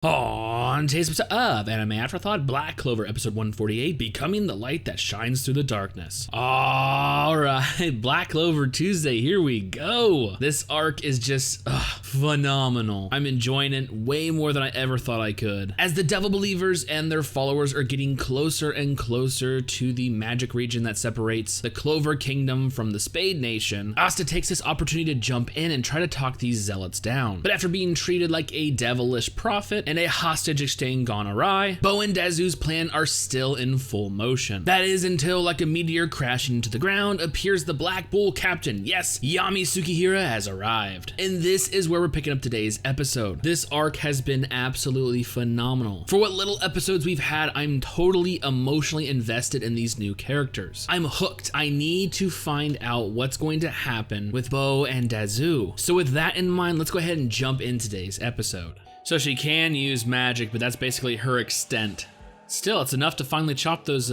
On today's episode of Anime Afterthought, Black Clover, episode 148, Becoming the Light That Shines Through the Darkness. Alright, Black Clover Tuesday, here we go. This arc is just phenomenal. I'm enjoying it way more than I ever thought I could. As the Devil Believers and their followers are getting closer and closer to the magic region that separates the Clover Kingdom from the Spade Nation, Asta takes this opportunity to jump in and try to talk these zealots down. But after being treated like a devilish prophet and a hostage exchange gone awry, Bo and Dazu's plan are still in full motion. That is until, like a meteor crashing into the ground, appears the Black Bull Captain. Yes, Yami Tsukihira has arrived. And this is where we're picking up today's episode. This arc has been absolutely phenomenal. For what little episodes we've had, I'm totally emotionally invested in these new characters. I'm hooked. I need to find out what's going to happen with Bo and Dazu. So with that in mind, let's go ahead and jump in today's episode. So she can use magic, but that's basically her extent. Still, it's enough to finally chop those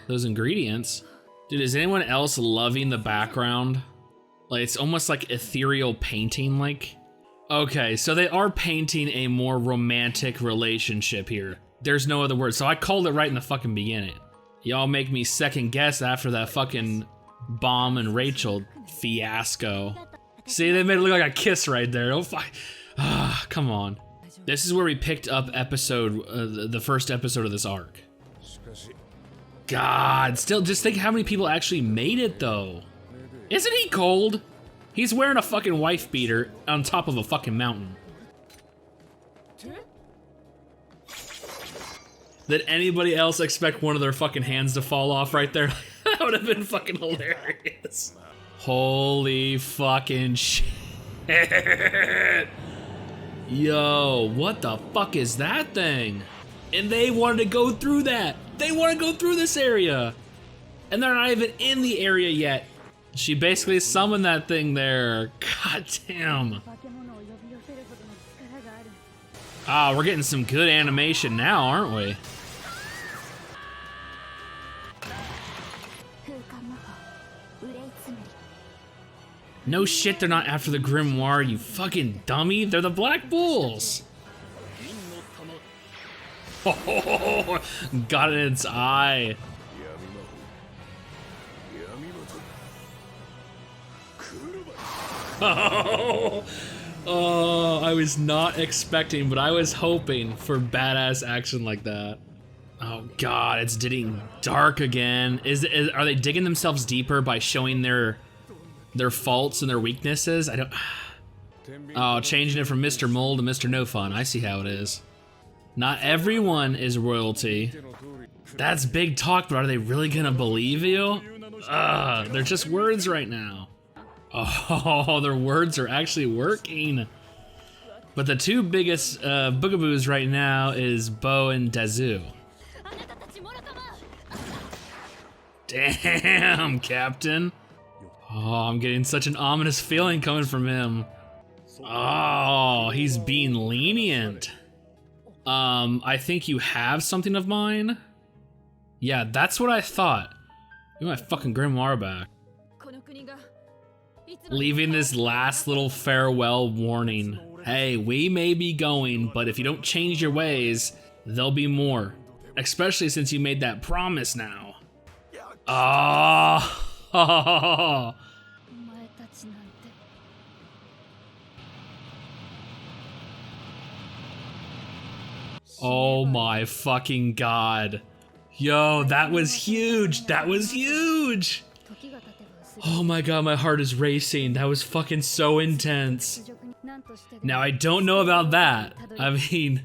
ingredients. Dude, is anyone else loving the background? Like, it's almost like ethereal painting, like. Okay, so they are painting a more romantic relationship here. There's no other word, so I called it right in the fucking beginning. Y'all make me second guess after that fucking Bomb and Rachel fiasco. See, they made it look like a kiss right there. Oh, fuck. Come on. This is where we picked up the first episode of this arc. God, still just think how many people actually made it though. Isn't he cold? He's wearing a fucking wife beater on top of a fucking mountain. Did anybody else expect one of their fucking hands to fall off right there? That would have been fucking hilarious. Holy fucking shit. Yo, what the fuck is that thing? And they wanted to go through that. They want to go through this area. And they're not even in the area yet. She basically summoned that thing there. God damn. Ah, we're getting some good animation now, aren't we? No shit, they're not after the grimoire, you fucking dummy. They're the Black Bulls. Oh, got it in its eye. Oh, I was not expecting, but I was hoping for badass action like that. Oh God, it's getting dark again. Are they digging themselves deeper by showing their faults and their weaknesses? Oh, changing it from Mr. Mole to Mr. No Fun. I see how it is. Not everyone is royalty. That's big talk, but are they really gonna believe you? They're just words right now. Oh, their words are actually working. But the two biggest boogaboos right now is Bo and Dazu. Damn, Captain. Oh, I'm getting such an ominous feeling coming from him. Oh, he's being lenient. I think you have something of mine? Yeah, that's what I thought. Give my fucking grimoire back. Leaving this last little farewell warning. Hey, we may be going, but if you don't change your ways, there'll be more. Especially since you made that promise now. Oh. Oh my fucking God. Yo, that was huge. That was huge. Oh my God, my heart is racing. That was fucking so intense. Now, I don't know about that. I mean,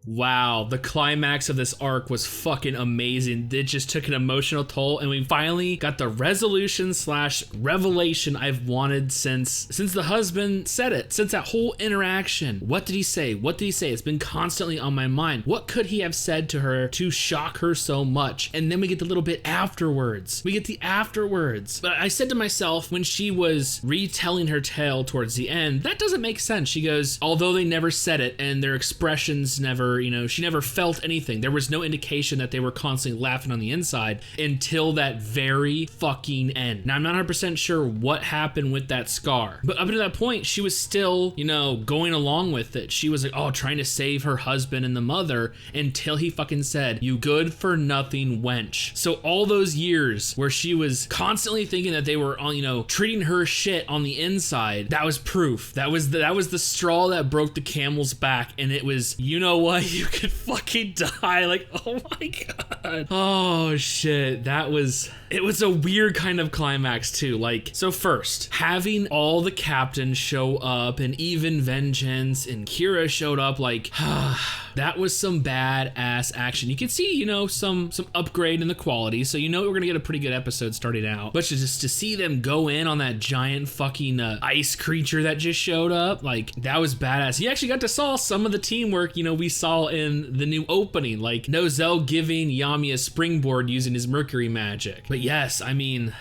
wow, the climax of this arc was fucking amazing. It just took an emotional toll, and we finally got the resolution / revelation I've wanted since the husband said it, since that whole interaction. What did he say? What did he say? It's been constantly on my mind. What could he have said to her to shock her so much? And then we get the little bit afterwards. We get the afterwards. But I said to myself, when she was retelling her tale towards the end, that doesn't make sense. She goes, although they never said it and their expressions never never, she never felt anything. There was no indication that they were constantly laughing on the inside until that very fucking end. Now, I'm not 100% sure what happened with that scar, but up to that point, she was still, going along with it. She was like, trying to save her husband and the mother until he fucking said, "You good for nothing wench." So all those years where she was constantly thinking that they were on, treating her shit on the inside, that was proof. That was the straw that broke the camel's back, and it was, you know what, you could fucking die. Like, oh my god. Oh shit. It was a weird kind of climax too. Like, so first, having all the captains show up and even Vengeance and Kira showed up, like, that was some badass action. You can see, some upgrade in the quality, so we're gonna get a pretty good episode starting out. But just to see them go in on that giant fucking ice creature that just showed up, like, that was badass. You actually got to saw some of the teamwork, we saw in the new opening, like Nozel giving Yami a springboard using his Mercury magic. But yes, I mean,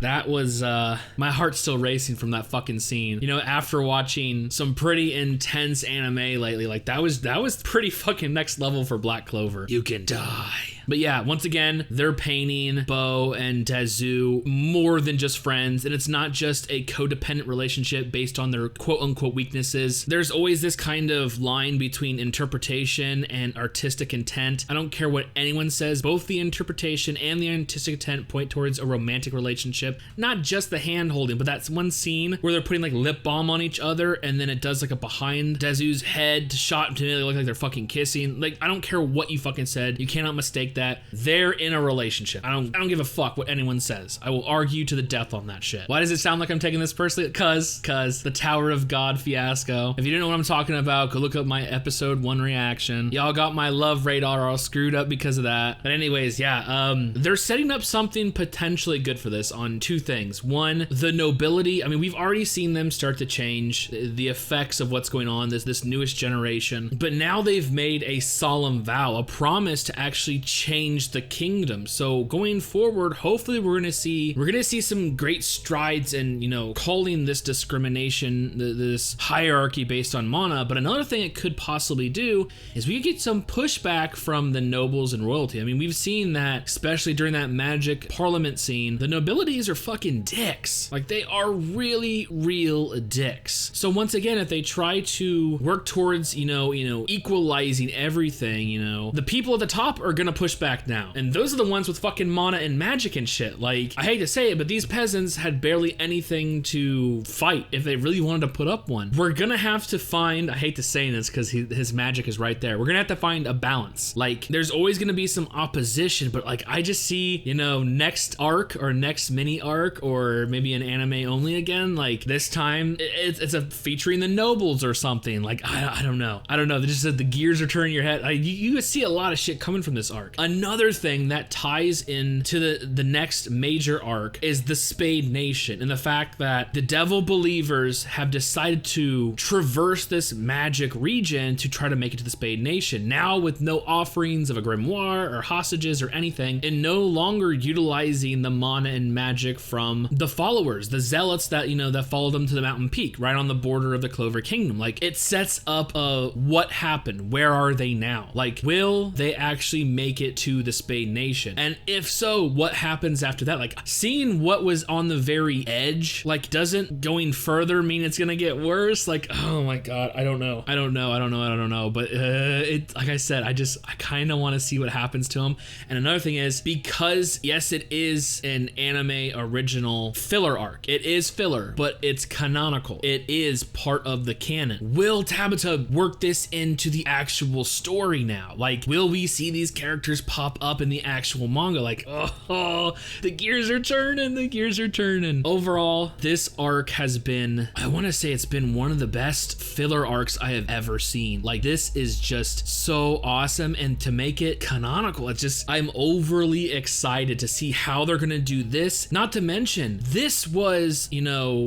that was, my heart's still racing from that fucking scene. After watching some pretty intense anime lately, like, that was pretty fucking next level for Black Clover. You can die. But yeah, once again, they're painting Bo and Dazu more than just friends, and it's not just a codependent relationship based on their quote-unquote weaknesses. There's always this kind of line between interpretation and artistic intent. I don't care what anyone says, both the interpretation and the artistic intent point towards a romantic relationship, not just the hand-holding, but that's one scene where they're putting like lip balm on each other, and then it does like a behind Dazu's head shot to make it look like they're fucking kissing. Like, I don't care what you fucking said, you cannot mistake that. They're in a relationship. I don't give a fuck what anyone says. I will argue to the death on that shit. Why does it sound like I'm taking this personally? Cause the Tower of God fiasco. If you didn't know what I'm talking about, go look up my episode 1 reaction. Y'all got my love radar all screwed up because of that. But anyways, yeah, they're setting up something potentially good for this on 2 things. One, the nobility. I mean, we've already seen them start to change the effects of what's going on, this newest generation. But now they've made a solemn vow, a promise to actually change the kingdom. So going forward, hopefully we're gonna see some great strides in, calling this discrimination, this hierarchy based on mana. But another thing it could possibly do is we could get some pushback from the nobles and royalty. I mean, we've seen that, especially during that magic parliament scene, the nobilities are fucking dicks. Like, they are really real dicks. So once again, if they try to work towards, equalizing everything, the people at the top are gonna push back now. And those are the ones with fucking mana and magic and shit. Like, I hate to say it, but these peasants had barely anything to fight if they really wanted to put up one. We're gonna have to find, I hate to say this because his magic is right there, we're gonna have to find a balance. Like, there's always gonna be some opposition, but like, I just see, next arc or next mini arc or maybe an anime only again, like this time it's a featuring the nobles or something. Like, I don't know. They just said the gears are turning your head. You see a lot of shit coming from this arc. Another thing that ties into the next major arc is the Spade Nation, and the fact that the devil believers have decided to traverse this magic region to try to make it to the Spade Nation. Now with no offerings of a grimoire or hostages or anything, and no longer utilizing the mana and magic from the followers, the zealots that, that follow them to the mountain peak, right on the border of the Clover Kingdom. Like, it sets up what happened. Where are they now? Like, will they actually make it to the Spade Nation? And if so, what happens after that? Like, seeing what was on the very edge, like, doesn't going further mean it's gonna get worse? Like, oh my god, I don't know. But like I said, I kind of want to see what happens to him. And another thing is, because yes, it is an anime original filler arc. It is filler, but it's canonical. It is part of the canon. Will Tabata work this into the actual story now? Like, will we see these characters pop up in the actual manga? Like, oh, the gears are turning. Overall, this arc has been, I want to say it's been one of the best filler arcs I have ever seen. Like, this is just so awesome, and to make it canonical, I'm overly excited to see how they're gonna do this. Not to mention, this was,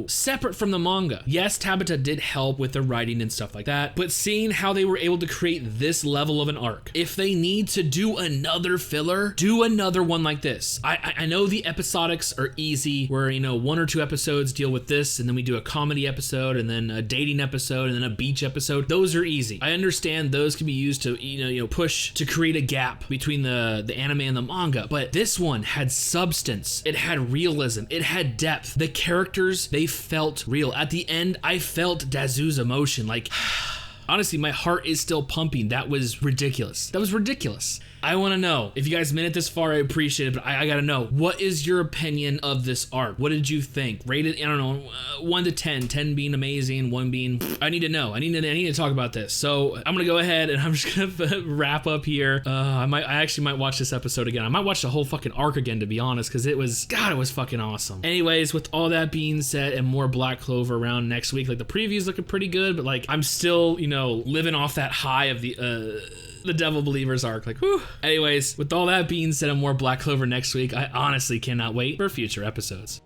separate from the manga. Yes, Tabata did help with the writing and stuff like that, but seeing how they were able to create this level of an arc, if they need to do another filler, do another one like this. I know the episodics are easy, where, 1 or 2 episodes deal with this, and then we do a comedy episode, and then a dating episode, and then a beach episode. Those are easy. I understand those can be used to, push to create a gap between the anime and the manga, but this one had substance. It had realism. It had depth. The characters, they felt real. At the end, I felt Dazu's emotion. Like, honestly, my heart is still pumping. That was ridiculous. I want to know, if you guys made it this far, I appreciate it, but I gotta know, what is your opinion of this arc? What did you think? Rated, I don't know, 1 to 10, 10 being amazing, 1 being, I need to know. I need to talk about this. So I'm gonna go ahead and I'm just gonna wrap up here. I actually might watch this episode again. I might watch the whole fucking arc again, to be honest, because it was fucking awesome. Anyways, with all that being said, and more Black Clover around next week, like the preview's looking pretty good, but like I'm still, living off that high of the Devil Believers arc, like, whew. Anyways, with all that being said and more Black Clover next week, I honestly cannot wait for future episodes.